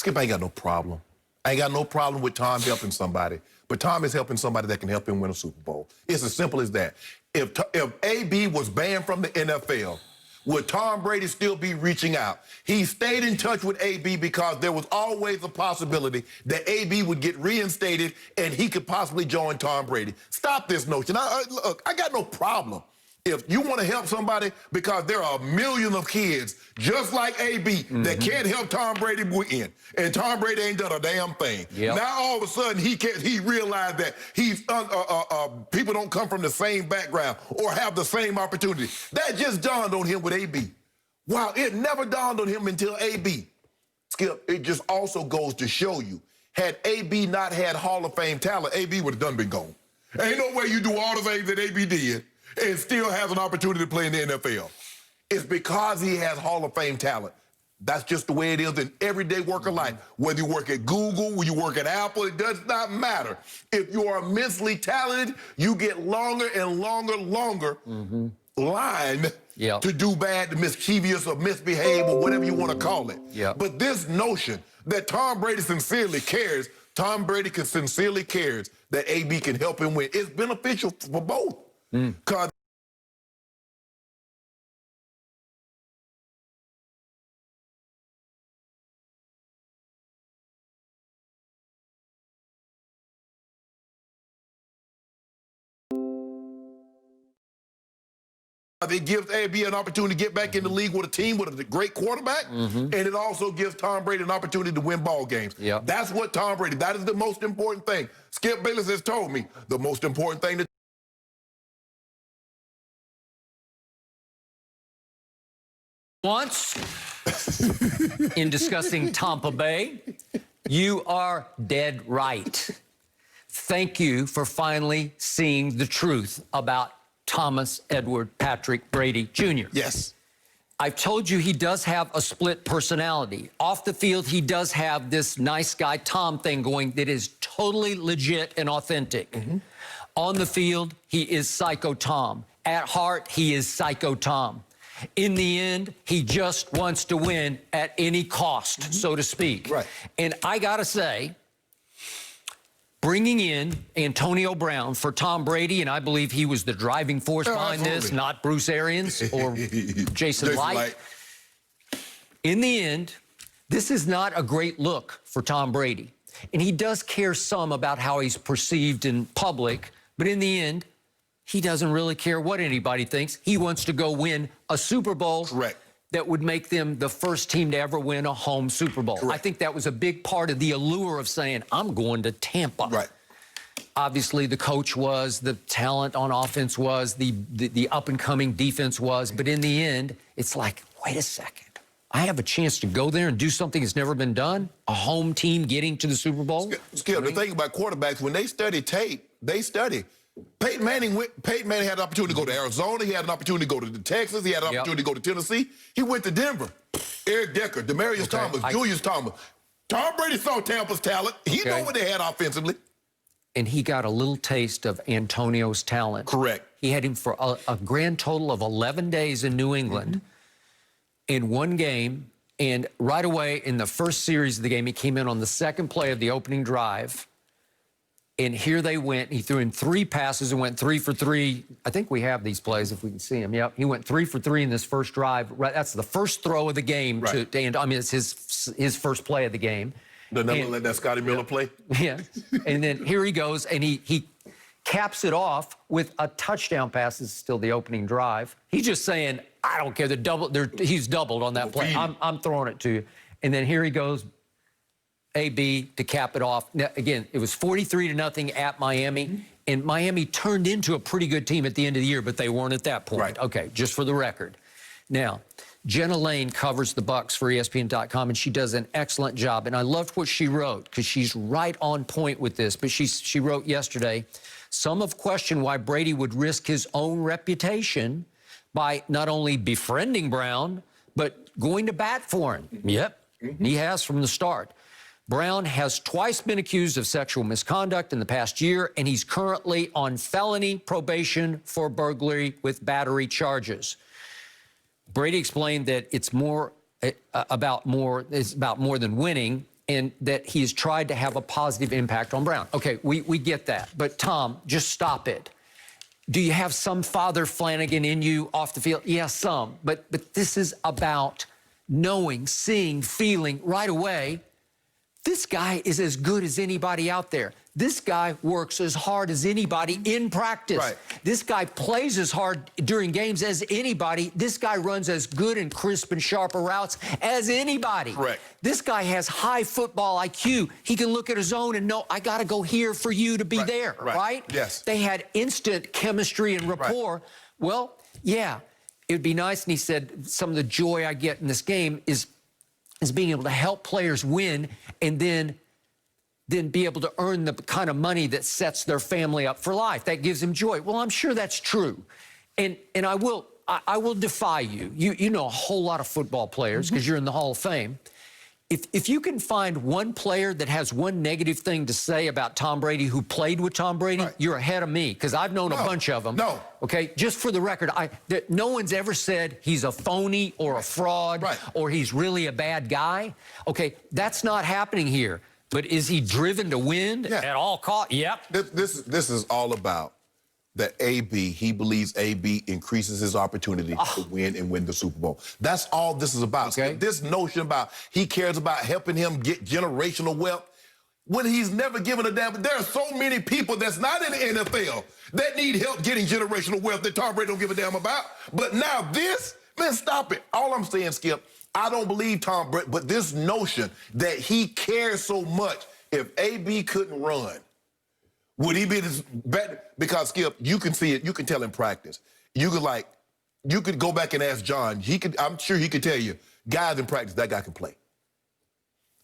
Skip, I ain't got no problem. I ain't got no problem with Tom helping somebody. But Tom is helping somebody that can help him win a Super Bowl. It's as simple as that. If AB was banned from the NFL, would Tom Brady still be reaching out? He stayed in touch with AB because there was always a possibility that AB would get reinstated and he could possibly join Tom Brady. Stop this notion. Look, I got no problem. If you want to help somebody, because there are millions of kids just like AB that can't help Tom Brady win, and Tom Brady ain't done a damn thing. Now all of a sudden he realized that people don't come from the same background or have the same opportunity. That just dawned on him with AB. Wow, it never dawned on him until AB. Skip, it just also goes to show you, had AB not had Hall of Fame talent, AB would have been gone. Ain't no way you do all the things that AB did and still has an opportunity to play in the NFL. It's because he has Hall of Fame talent. That's just the way it is in everyday work of life. Whether you work at Google, whether you work at Apple, it does not matter. If you are immensely talented, you get longer and longer line to do bad, mischievous, or misbehave, or whatever you want to call it. But this notion that Tom Brady sincerely cares, Tom Brady sincerely cares that AB can help him win, it's beneficial for both. Because it gives AB an opportunity to get back in the league with a team with a great quarterback, and it also gives Tom Brady an opportunity to win ball games. That's what Tom Brady, that is the most important thing. Skip Bayless has told me the most important thing to once in discussing Tampa Bay, you are dead right. Thank you for finally seeing the truth about Thomas Edward Patrick Brady Jr. Yes. I've told you he does have a split personality. Off the field, he does have this nice guy Tom thing going that is totally legit and authentic. On the field, he is Psycho Tom. At heart, he is Psycho Tom. In the end, he just wants to win at any cost, so to speak. And I got to say, bringing in Antonio Brown for Tom Brady, and I believe he was the driving force behind this, not Bruce Arians or Jason Light. In the end, this is not a great look for Tom Brady. And he does care some about how he's perceived in public, but in the end, he doesn't really care what anybody thinks. He wants to go win a Super Bowl that would make them the first team to ever win a home Super Bowl. I think that was a big part of the allure of saying, I'm going to Tampa. Obviously, the coach was, the talent on offense was, the up-and-coming defense was, but in the end, it's like, wait a second. I have a chance to go there and do something that's never been done? A home team getting to the Super Bowl? Skip, the thing about quarterbacks, when they study tape, they study. Peyton Manning had an opportunity to go to Arizona. He had an opportunity to go to Texas. He had an opportunity to go to Tennessee. He went to Denver. Eric Decker, Demaryius Thomas, Julius Thomas. Tom Brady saw Tampa's talent. He knew what they had offensively. And he got a little taste of Antonio's talent. He had him for a grand total of 11 days in New England in one game. And right away in the first series of the game, he came in on the second play of the opening drive. And here they went. He threw in 3 passes and went 3 for 3. I think we have these plays if we can see them. Yep, he went 3 for 3 in this first drive. That's the first throw of the game. And I mean, it's his first play of the game. Never let that Scotty Miller play. And then here he goes, and he caps it off with a touchdown pass. This is still the opening drive. He's just saying, I don't care. He's doubled on that play. I'm throwing it to you. And then here he goes. AB to cap it off. Now, again, it was 43-0 at Miami, and Miami turned into a pretty good team at the end of the year, but they weren't at that point. Okay, just for the record. Now, Jenna Lane covers the Bucs for ESPN.com, and she does an excellent job. And I loved what she wrote because she's right on point with this. But she wrote yesterday, some have questioned why Brady would risk his own reputation by not only befriending Brown, but going to bat for him. He has from the start. Brown has twice been accused of sexual misconduct in the past year, and he's currently on felony probation for burglary with battery charges. Brady explained that it's about more than winning, and that he's tried to have a positive impact on Brown. Okay, we get that. But, Tom, just stop it. Do you have some Father Flanagan in you off the field? Yeah, some. But this is about knowing, seeing, feeling right away, this guy is as good as anybody out there. This guy works as hard as anybody in practice. Right. This guy plays as hard during games as anybody. This guy runs as good and crisp and sharper routes as anybody. Correct. This guy has high football IQ. He can look at his own and know, I got to go here for you to be there, right? Yes. They had instant chemistry and rapport. Right. Well, yeah, it would be nice. And he said, some of the joy I get in this game is being able to help players win and then be able to earn the kind of money that sets their family up for life. That gives him joy. Well, I'm sure that's true. And I will defy you. You know a whole lot of football players because you're in the Hall of Fame. If you can find one player that has one negative thing to say about Tom Brady who played with Tom Brady, you're ahead of me because I've known a bunch of them. No. Okay, just for the record, no one's ever said he's a phony or a fraud or he's really a bad guy. Okay, that's not happening here. But is he driven to win at all costs? Yep. This is all about that AB, he believes AB increases his opportunity to win the Super Bowl. That's all this is about. Okay. This notion about he cares about helping him get generational wealth when he's never given a damn. There are so many people that's not in the NFL that need help getting generational wealth that Tom Brady don't give a damn about. But now this, man, stop it. All I'm saying, Skip, I don't believe Tom Brady, but this notion that he cares so much, if AB couldn't run, would he be this better? Because, Skip, you can see it. You can tell in practice. You could go back and ask John. I'm sure he could tell you, guys in practice, that guy can play.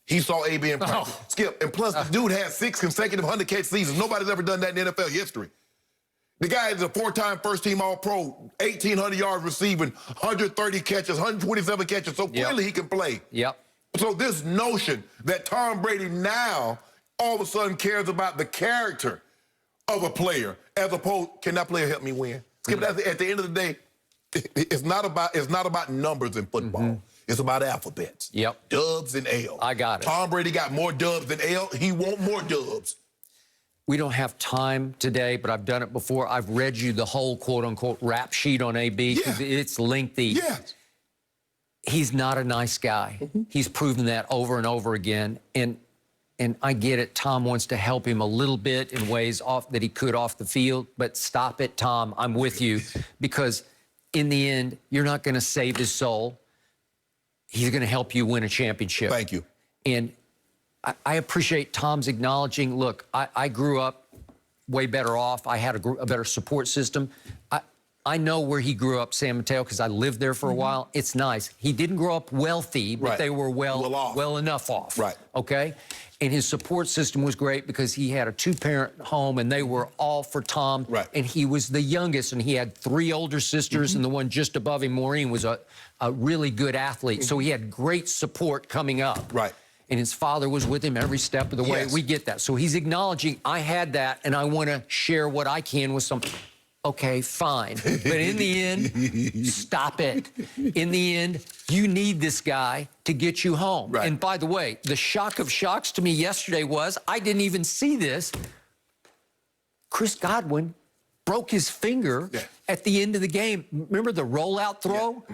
He saw AB in practice. Skip, and plus, the dude had 6 consecutive 100-catch seasons. Nobody's ever done that in NFL history. The guy is a 4-time first-team All-Pro, 1,800 yards receiving, 130 catches, 127 catches. So clearly he can play. Yep. So this notion that Tom Brady now all of a sudden cares about the character of a player as opposed, can that player help me win? Skip, at the end of the day, it's not about numbers in football. It's about alphabets. Yep. Dubs and L. I got it. Tom Brady got more dubs than L. He want more dubs. We don't have time today, but I've done it before. I've read you the whole quote-unquote rap sheet on AB because it's lengthy. Yes. He's not a nice guy. He's proven that over and over again. And I get it. Tom wants to help him a little bit in ways that he could off the field, but stop it, Tom. I'm with you because in the end, you're not going to save his soul. He's going to help you win a championship. Thank you. And I appreciate Tom's acknowledging, look, I grew up way better off. I had a better support system. I know where he grew up, San Mateo, because I lived there for a while. It's nice. He didn't grow up wealthy, but they were well enough off. Right. Okay? And his support system was great because he had a 2-parent home, and they were all for Tom. Right. And he was the youngest, and he had 3 older sisters, and the one just above him, Maureen, was a really good athlete. So he had great support coming up. Right. And his father was with him every step of the way. We get that. So he's acknowledging, I had that, and I want to share what I can with some. Okay, fine. But in the end, stop it. In the end, you need this guy to get you home. Right. And by the way, the shock of shocks to me yesterday was, I didn't even see this. Chris Godwin broke his finger at the end of the game. Remember the rollout throw?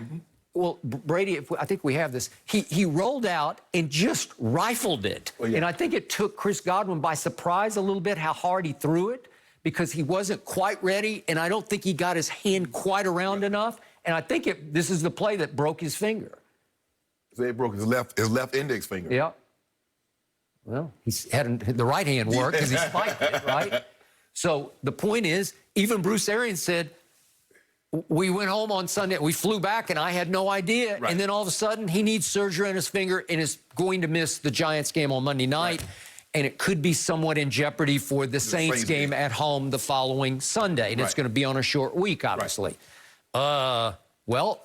Well, Brady, I think we have this. He rolled out and just rifled it. And I think it took Chris Godwin by surprise a little bit how hard he threw it, because he wasn't quite ready, and I don't think he got his hand quite around enough. And I think this is the play that broke his finger. So it broke his left index finger. Yeah. Well, the right hand worked because he spiked it, right? So the point is, even Bruce Arians said, we went home on Sunday, we flew back, and I had no idea. Right. And then all of a sudden, he needs surgery on his finger and is going to miss the Giants game on Monday night. Right. And it could be somewhat in jeopardy for the Saints game at home the following Sunday. And it's going to be on a short week, obviously. Well,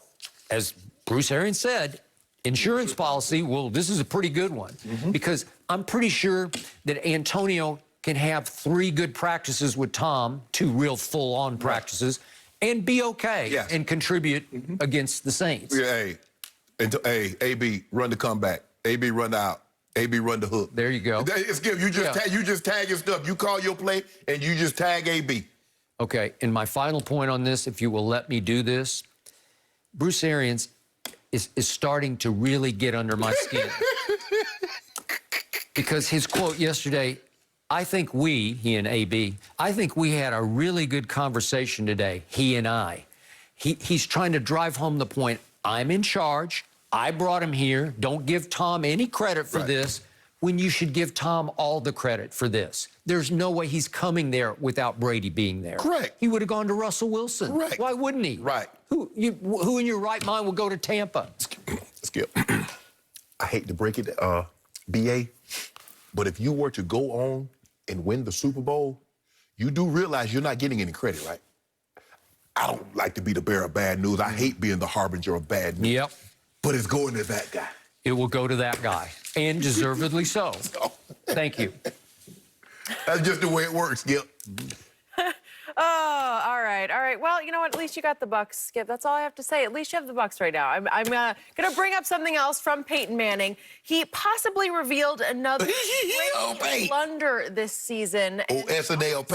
as Bruce Arians said, insurance policy, well, this is a pretty good one. Because I'm pretty sure that Antonio can have 3 good practices with Tom, 2 real full-on practices, and be okay and contribute against the Saints. Yeah, hey, AB, run the comeback. AB, run out. AB run the hook. There you go. Skip, you just tag your stuff. You call your play, and you just tag AB. Okay, and my final point on this, if you will let me do this, Bruce Arians is starting to really get under my skin. Because his quote yesterday, I think he and AB, I think we had a really good conversation today, he and I. He's trying to drive home the point, I'm in charge, I brought him here, don't give Tom any credit for this, when you should give Tom all the credit for this. There's no way he's coming there without Brady being there. Correct. He would have gone to Russell Wilson. Right. Why wouldn't he? Right. Who in your right mind will go to Tampa? Skip, I hate to break it, BA, but if you were to go on and win the Super Bowl, you do realize you're not getting any credit, right? I don't like to be the bearer of bad news. I hate being the harbinger of bad news. Yep. But it's going to that guy. It will go to that guy, and deservedly so. Thank you. That's just the way it works, Skip. Oh, all right, all right. Well, you know what? At least you got the Bucks, Skip. That's all I have to say. At least you have the Bucks right now. I'm going to bring up something else from Peyton Manning. He possibly revealed another great blunder this season. Oh, SNL Peyton.